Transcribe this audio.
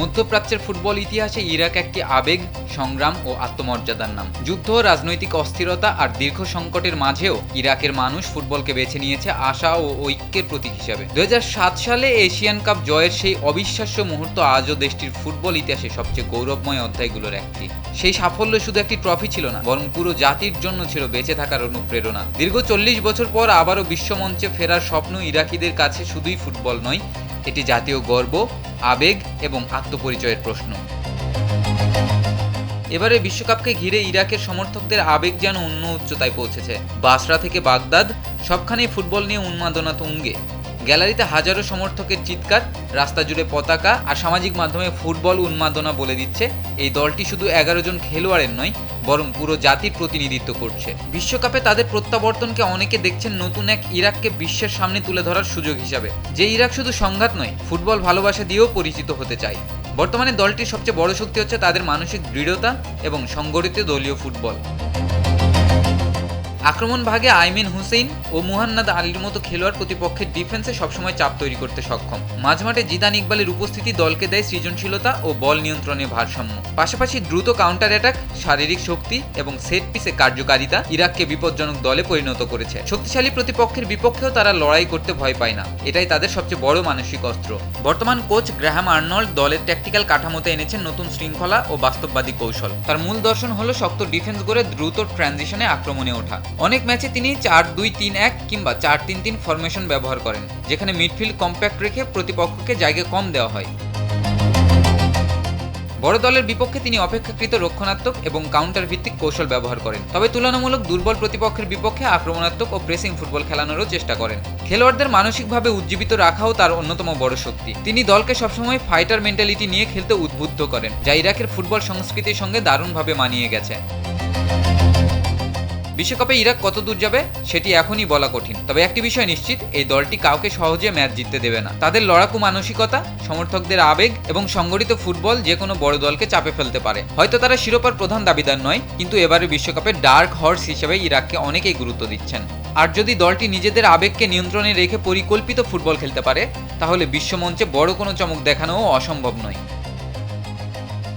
মধ্যপ্রাচ্যের ফুটবল ইতিহাসে ইরাক একটি আবেগ, সংগ্রাম ও আত্মমর্যাদার নাম। যুদ্ধ, রাজনৈতিক অস্থিরতা আর দীর্ঘ সংকটের মাঝেও ইরাকের মানুষ ফুটবলকে বেছে নিয়েছে আশা ও ঐক্যের প্রতীক হিসাবে। 2007 সালে এশিয়ান কাপ জয়ের সেই অবিশ্বাস্য মুহূর্ত আজও দেশটির ফুটবল ইতিহাসে সবচেয়ে গৌরবময় অধ্যায়গুলোর একটি। সেই সাফল্য শুধু একটি ট্রফি ছিল না, বরং পুরো জাতির জন্য ছিল বেঁচে থাকার অনুপ্রেরণা। দীর্ঘ 40 বছর পর আবারও বিশ্বমঞ্চে ফেরার স্বপ্ন ইরাকিদের কাছে শুধুই ফুটবল নয়, এটি জাতীয় গর্ব, আবেগ এবং আত্মপরিচয়ের প্রশ্ন। এবারে বিশ্বকাপকে ঘিরে ইরাকের সমর্থকদের আবেগ যেন অন্য উচ্চতায় পৌঁছেছে। বাসরা থেকে বাগদাদ, সবখানেই ফুটবল নিয়ে উন্মাদনা তুঙ্গে। গ্যালারিতে হাজারো সমর্থকের চিৎকার, রাস্তা জুড়ে পতাকা আর সামাজিক মাধ্যমে ফুটবল উন্মাদনা বলে দিচ্ছে এই দলটি শুধু 11 জন খেলোয়াড়ের নয়, বরং পুরো জাতির প্রতিনিধিত্ব করছে। বিশ্বকাপে তাদের প্রত্যাবর্তনকে অনেকে দেখছেন নতুন এক ইরাককে বিশ্বের সামনে তুলে ধরার সুযোগ হিসাবে, যে ইরাক শুধু সংঘাত নয়, ফুটবল ভালোবাসা দিয়েও পরিচিত হতে চায়। বর্তমানে দলটির সবচেয়ে বড় শক্তি হচ্ছে তাদের মানসিক দৃঢ়তা এবং সংগঠিত দলীয় ফুটবল। আক্রমণ ভাগে আইমিন হুসেইন ও মুহান্নাদ আলীর মতো খেলোয়াড় প্রতিপক্ষের ডিফেন্সে সবসময় চাপ তৈরি করতে সক্ষম। মাঝমাঠে জিদান ইকবালের উপস্থিতি দলকে দেয় সৃজনশীলতা ও বল নিয়ন্ত্রণে ভারসাম্য। পাশাপাশি দ্রুত কাউন্টার অ্যাটাক, শারীরিক শক্তি এবং সেট পিসে কার্যকারিতা ইরাককে বিপজ্জনক দলে পরিণত করেছে। শক্তিশালী প্রতিপক্ষের বিপক্ষেও তারা লড়াই করতে ভয় পায় না, এটাই তাদের সবচেয়ে বড় মানসিক অস্ত্র। বর্তমান কোচ গ্রাহাম আর্নল্ড দলের ট্যাকটিক্যাল কাঠামোতে এনেছেন নতুন শৃঙ্খলা ও বাস্তববাদী কৌশল। তার মূল দর্শন হলো শক্ত ডিফেন্স গড়ে দ্রুত ট্রানজিশনে আক্রমণে ওঠা। অনেক ম্যাচে তিনি 4-2-3-1 কিংবা 4-3-3 ফরমেশন ব্যবহার করেন, যেখানে মিডফিল্ড কম্প্যাক্ট রেখে প্রতিপক্ষকে জায়গা কম দেওয়া হয়। বড় দলের বিপক্ষে তিনি অপেক্ষাকৃত রক্ষণাত্মক এবং কাউন্টার ভিত্তিক কৌশল ব্যবহার করেন, তবে তুলনামূলক দুর্বল প্রতিপক্ষের বিপক্ষে আক্রমণাত্মক ও প্রেসিং ফুটবল খেলানোরও চেষ্টা করেন। খেলোয়াড়দের মানসিকভাবে উজ্জীবিত রাখাও তার অন্যতম বড় শক্তি। তিনি দলকে সবসময় ফাইটার মেন্টালিটি নিয়ে খেলতে উদ্বুদ্ধ করেন, যা ইরাকের ফুটবল সংস্কৃতির সঙ্গে দারুণভাবে মানিয়ে গেছে। বিশ্বকাপে ইরাক কত দূর যাবে সেটি এখনই বলা কঠিন, তবে একটি বিষয় নিশ্চিত, এই দলটি কাউকে সহজে ম্যাচ জিততে দেবে না। তাদের লড়াকু মানসিকতা, সমর্থকদের আবেগ এবং সংগঠিত ফুটবল যে কোনো বড় দলকে চাপে ফেলতে পারে। হয়তো তারা শিরোপার প্রধান দাবিদার নয়, কিন্তু এবারে বিশ্বকাপে ডার্ক হর্স হিসেবে ইরাককে অনেকেই গুরুত্ব দিচ্ছেন। আর যদি দলটি নিজেদের আবেগকে নিয়ন্ত্রণে রেখে পরিকল্পিত ফুটবল খেলতে পারে, তাহলে বিশ্বমঞ্চে বড় কোনো চমক দেখানোও অসম্ভব নয়।